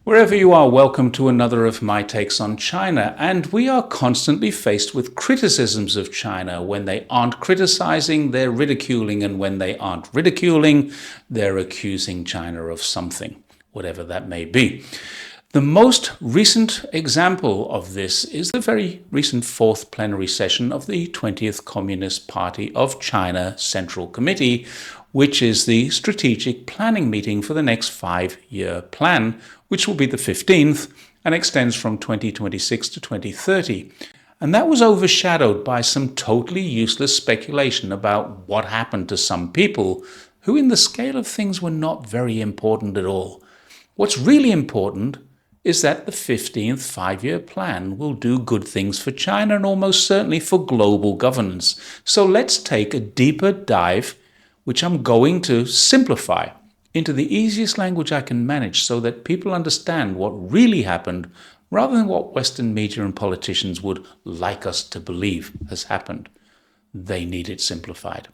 Wherever you are, welcome to another of my takes on China. And we are constantly faced with criticisms of China. When they aren't criticizing, they're ridiculing. And when they aren't ridiculing, they're accusing China of something, whatever that may be. The most recent example of this is the very recent fourth plenary session of the 20th Communist Party of China Central Committee, which is the strategic planning meeting for the next 5-year plan, which will be the 15th and extends from 2026 to 2030. And that was overshadowed by some totally useless speculation about what happened to some people who, in the scale of things, were not very important at all. What's really important is that the 15th 5-year plan will do good things for China and almost certainly for global governance. So let's take a deeper dive, which I'm going to simplify into the easiest language I can manage so that people understand what really happened rather than what Western media and politicians would like us to believe has happened. They need it simplified.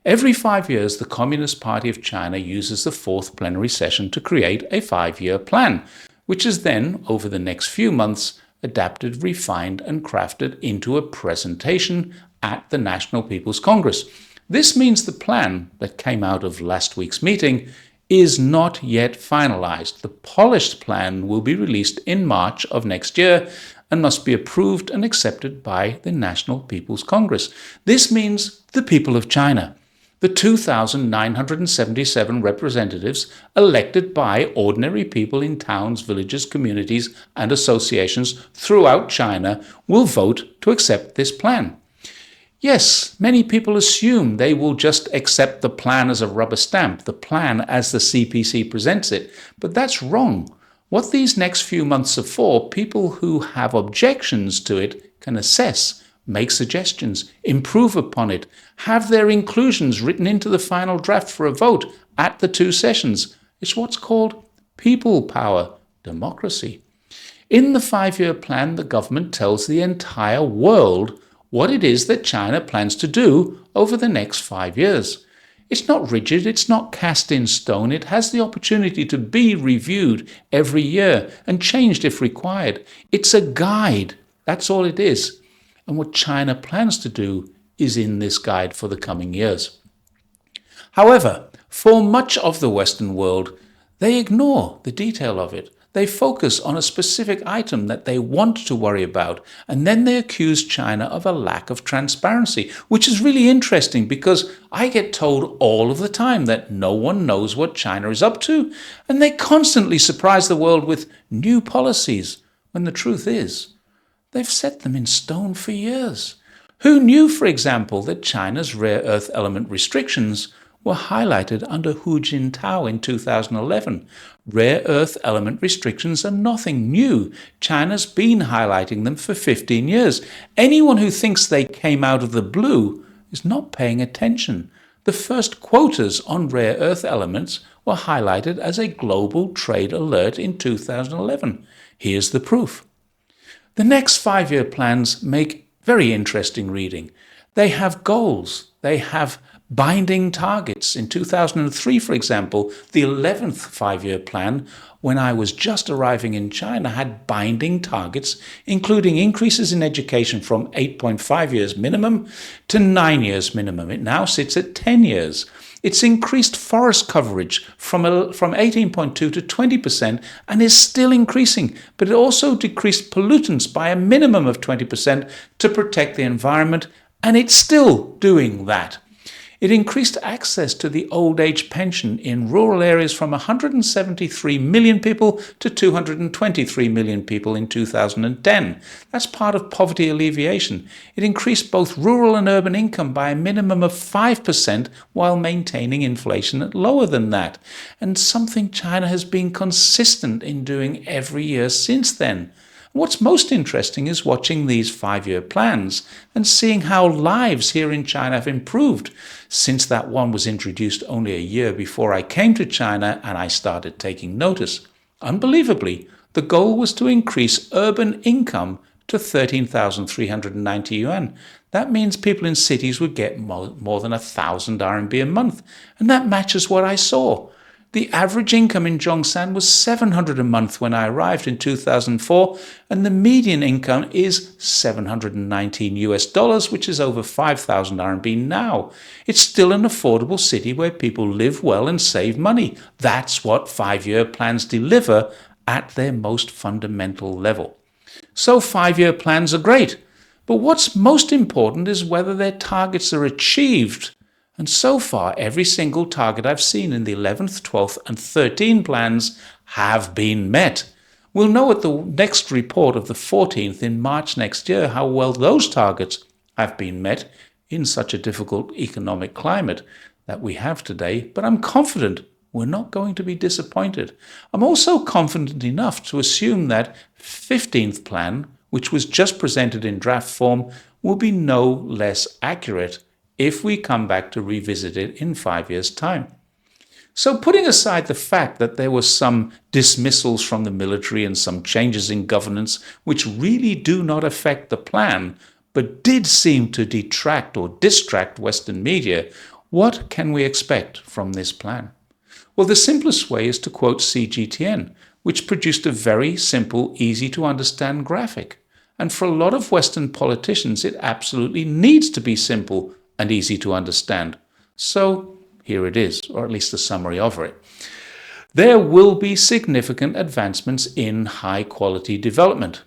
Every 5 years, the Communist Party of China uses the fourth plenary session to create a 5-year plan, which is then, over the next few months, adapted, refined, and crafted into a presentation at the National People's Congress. This means the plan that came out of last week's meeting is not yet finalized. The polished plan will be released in March of next year and must be approved and accepted by the National People's Congress. This means the people of China, the 2,977 representatives elected by ordinary people in towns, villages, communities, and associations throughout China, will vote to accept this plan. Yes, many people assume they will just accept the plan as a rubber stamp, the plan as the CPC presents it, but that's wrong. What these next few months are for, people who have objections to it can assess, make suggestions, improve upon it, have their inclusions written into the final draft for a vote at the 2 sessions. It's what's called people power, democracy. In the 5-year plan, the government tells the entire world what it is that China plans to do over the next 5 years. It's not rigid, it's not cast in stone, it has the opportunity to be reviewed every year and changed if required. It's a guide, that's all it is. And what China plans to do is in this guide for the coming years. However, for much of the Western world, they ignore the detail of it. They focus on a specific item that they want to worry about, and then they accuse China of a lack of transparency, which is really interesting because I get told all of the time that no one knows what China is up to, and they constantly surprise the world with new policies, when the truth is, they've set them in stone for years. Who knew, for example, that China's rare earth element restrictions were highlighted under Hu Jintao in 2011. Rare earth element restrictions are nothing new. China's been highlighting them for 15 years. Anyone who thinks they came out of the blue is not paying attention. The first quotas on rare earth elements were highlighted as a global trade alert in 2011. Here's the proof. The next 5-year plans make very interesting reading. They have goals. They have binding targets. In 2003, for example, the 11th 5-year plan, when I was just arriving in China, had binding targets, including increases in education from 8.5 years minimum to 9 years minimum. It now sits at 10 years. It's increased forest coverage from 18.2 to 20% and is still increasing, but it also decreased pollutants by a minimum of 20% to protect the environment, and it's still doing that. It increased access to the old age pension in rural areas from 173 million people to 223 million people in 2010. That's part of poverty alleviation. It increased both rural and urban income by a minimum of 5% while maintaining inflation at lower than that. And something China has been consistent in doing every year since then. What's most interesting is watching these 5-year plans and seeing how lives here in China have improved since that one was introduced only a year before I came to China and I started taking notice. Unbelievably, the goal was to increase urban income to 13,390 yuan. That means people in cities would get more than 1,000 RMB a month, and that matches what I saw. The average income in Zhongshan was $700 a month when I arrived in 2004, and the median income is $719, which is over 5,000 RMB now. It's still an affordable city where people live well and save money. That's what 5-year plans deliver at their most fundamental level. So 5-year plans are great, but what's most important is whether their targets are achieved. And so far, every single target I've seen in the 11th, 12th, and 13th plans have been met. We'll know at the next report of the 14th in March next year how well those targets have been met in such a difficult economic climate that we have today. But I'm confident we're not going to be disappointed. I'm also confident enough to assume that 15th plan, which was just presented in draft form, will be no less accurate if we come back to revisit it in 5 years' time. So putting aside the fact that there were some dismissals from the military and some changes in governance which really do not affect the plan, but did seem to detract or distract Western media, what can we expect from this plan? Well, the simplest way is to quote CGTN, which produced a very simple, easy to understand graphic. And for a lot of Western politicians, it absolutely needs to be simple and easy to understand. So here it is, or at least a summary of it. There will be significant advancements in high-quality development.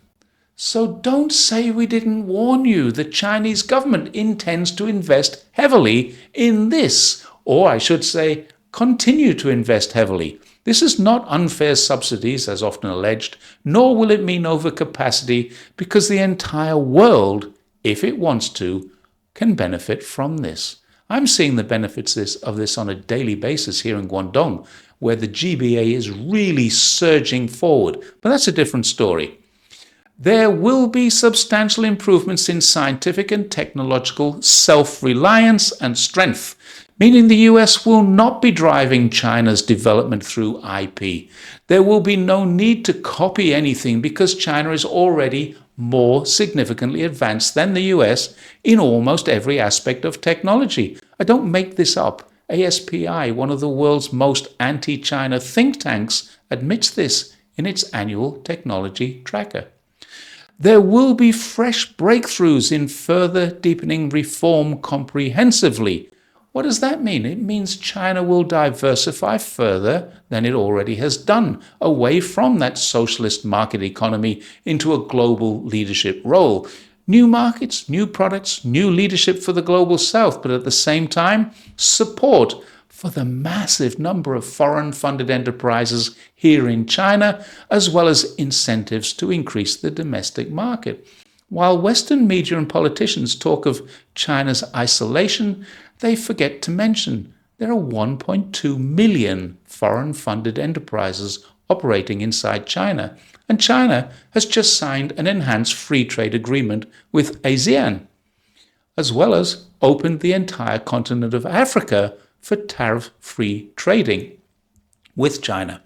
So don't say we didn't warn you. The Chinese government intends to invest heavily in this, or I should say, continue to invest heavily. This is not unfair subsidies, as often alleged, nor will it mean overcapacity, because the entire world, if it wants to, can benefit from this. I'm seeing the benefits of this on a daily basis here in Guangdong, where the GBA is really surging forward. But that's a different story. There will be substantial improvements in scientific and technological self-reliance and strength, meaning the US will not be driving China's development through IP. There will be no need to copy anything because China is already more significantly advanced than the US in almost every aspect of technology. I don't make this up. ASPI, one of the world's most anti-China think tanks, admits this in its annual technology tracker. There will be fresh breakthroughs in further deepening reform comprehensively. What does that mean? It means China will diversify further than it already has done, away from that socialist market economy into a global leadership role. New markets, new products, new leadership for the global south, but at the same time, support for the massive number of foreign-funded enterprises here in China, as well as incentives to increase the domestic market. While Western media and politicians talk of China's isolation, they forget to mention there are 1.2 million foreign-funded enterprises operating inside China, and China has just signed an enhanced free trade agreement with ASEAN, as well as opened the entire continent of Africa for tariff-free trading with China.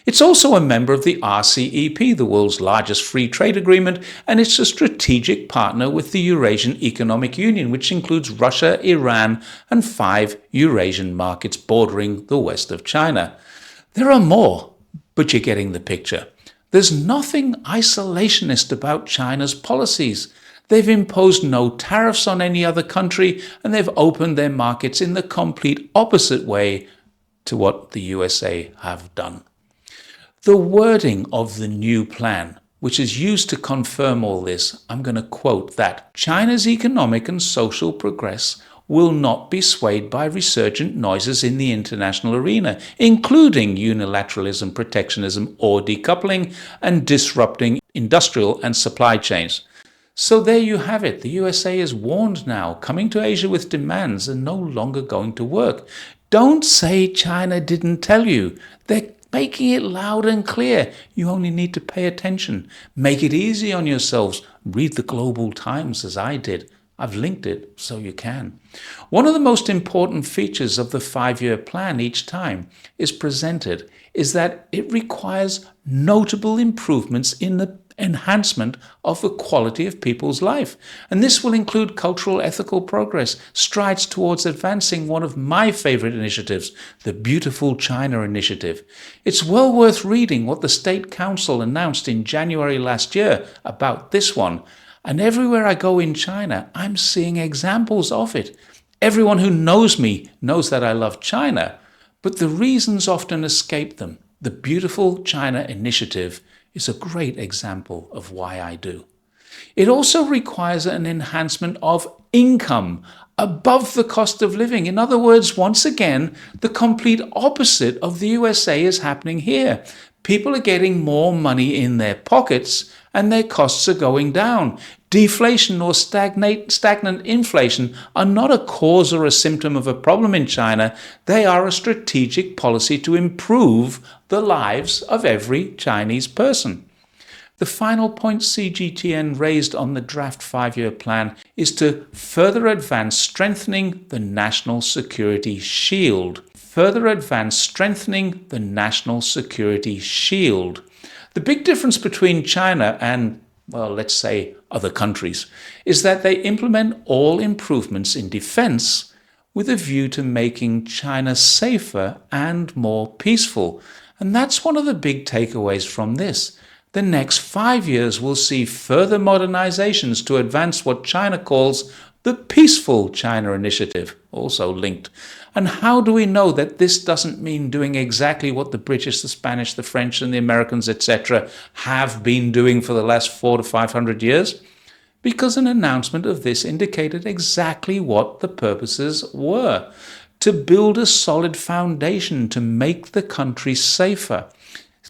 It's also a member of the RCEP, the world's largest free trade agreement, and it's a strategic partner with the Eurasian Economic Union, which includes Russia, Iran, and 5 Eurasian markets bordering the west of China. There are more, but you're getting the picture. There's nothing isolationist about China's policies. They've imposed no tariffs on any other country, and they've opened their markets in the complete opposite way to what the USA have done. The wording of the new plan, which is used to confirm all this, I'm going to quote that China's economic and social progress will not be swayed by resurgent noises in the international arena, including unilateralism, protectionism, or decoupling, and disrupting industrial and supply chains. So there you have it. The USA is warned now. Coming to Asia with demands are no longer going to work. Don't say China didn't tell you. They're making it loud and clear. You only need to pay attention. Make it easy on yourselves. Read the Global Times as I did. I've linked it so you can. One of the most important features of the 5-year plan each time is presented is that it requires notable improvements in the enhancement of the quality of people's life. And this will include cultural ethical progress, strides towards advancing one of my favorite initiatives, the Beautiful China Initiative. It's well worth reading what the State Council announced in January last year about this one. And everywhere I go in China, I'm seeing examples of it. Everyone who knows me knows that I love China, but the reasons often escape them. The Beautiful China Initiative is a great example of why I do. It also requires an enhancement of income above the cost of living. In other words, once again, the complete opposite of the USA is happening here. People are getting more money in their pockets and their costs are going down. Deflation or stagnant inflation are not a cause or a symptom of a problem in China. They are a strategic policy to improve the lives of every Chinese person. The final point CGTN raised on the draft 5-year plan is to further advance strengthening the national security shield. Further advance strengthening the national security shield. The big difference between China and, well, let's say other countries, is that they implement all improvements in defense with a view to making China safer and more peaceful. And that's one of the big takeaways from this. The next 5 years will see further modernizations to advance what China calls the Peaceful China Initiative, also linked. And how do we know that this doesn't mean doing exactly what the British, the Spanish, the French, and the Americans, etc., have been doing for the last 400 to 500 years? Because an announcement of this indicated exactly what the purposes were: to build a solid foundation to make the country safer,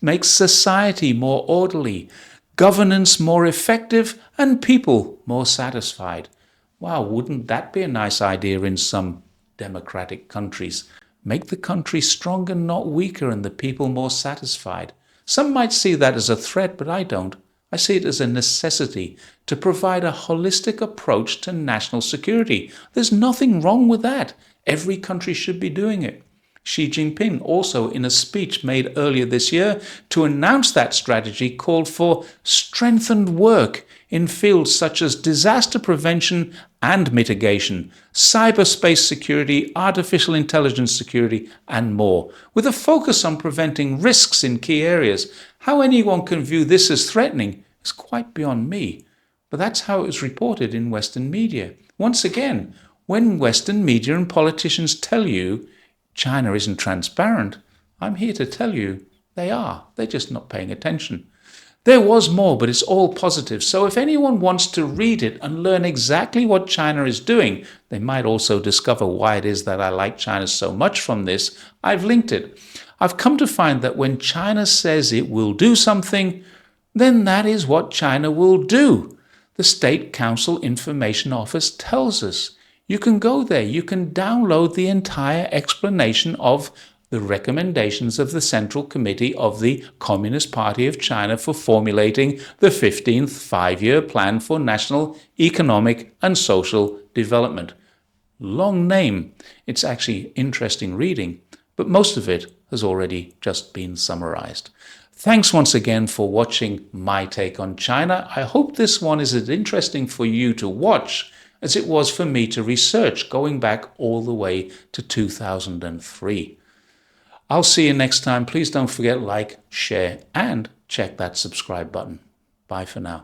make society more orderly, governance more effective, and people more satisfied. Wow, wouldn't that be a nice idea in some democratic countries? Make the country stronger, not weaker, and the people more satisfied. Some might see that as a threat, but I don't. I see it as a necessity to provide a holistic approach to national security. There's nothing wrong with that. Every country should be doing it. Xi Jinping also, in a speech made earlier this year to announce that strategy, called for strengthened work in fields such as disaster prevention and mitigation, cyberspace security, artificial intelligence security, and more, with a focus on preventing risks in key areas. How anyone can view this as threatening is quite beyond me, but that's how it was reported in Western media. Once again, when Western media and politicians tell you China isn't transparent, I'm here to tell you they are. They're just not paying attention. There was more, but it's all positive. So if anyone wants to read it and learn exactly what China is doing, they might also discover why it is that I like China so much from this. I've linked it. I've come to find that when China says it will do something, then that is what China will do. The State Council Information Office tells us. You can go there. You can download the entire explanation of the recommendations of the Central Committee of the Communist Party of China for formulating the 15th 5-year plan for national economic and social development. Long name. It's actually interesting reading, but most of it has already just been summarized. Thanks once again for watching my take on China. I hope this one is as interesting for you to watch as it was for me to research, going back all the way to 2003. I'll see you next time. Please don't forget, like, share, and check that subscribe button. Bye for now.